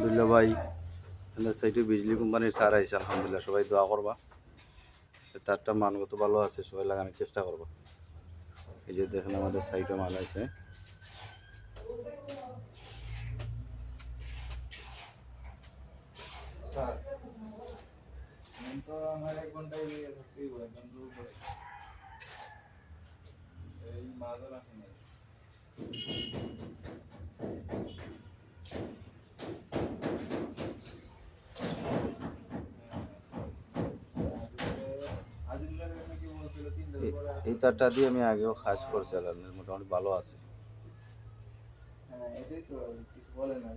আলহামদুলিল্লাহ ভাই সাইডে বিজলি কোম্পানির তার আইছে আলহামদুলিল্লাহ, সবাই দোয়া করবা। তারটা মানগত ভালো আছে, সবাই লাগানোর চেষ্টা করবা। এই যে দেখেন আমাদের সাইডে মাল আছে। আমার 1 ঘন্টায় থাকতেই হবে, বন্ধুর উপরে এই মাঝে রাখি নাই। এই তারটা দিয়ে আমি আগেও কাজ করছিলাম, মোটামুটি ভালো আছে। হ্যাঁ এটাই তো, কিছু বলে না।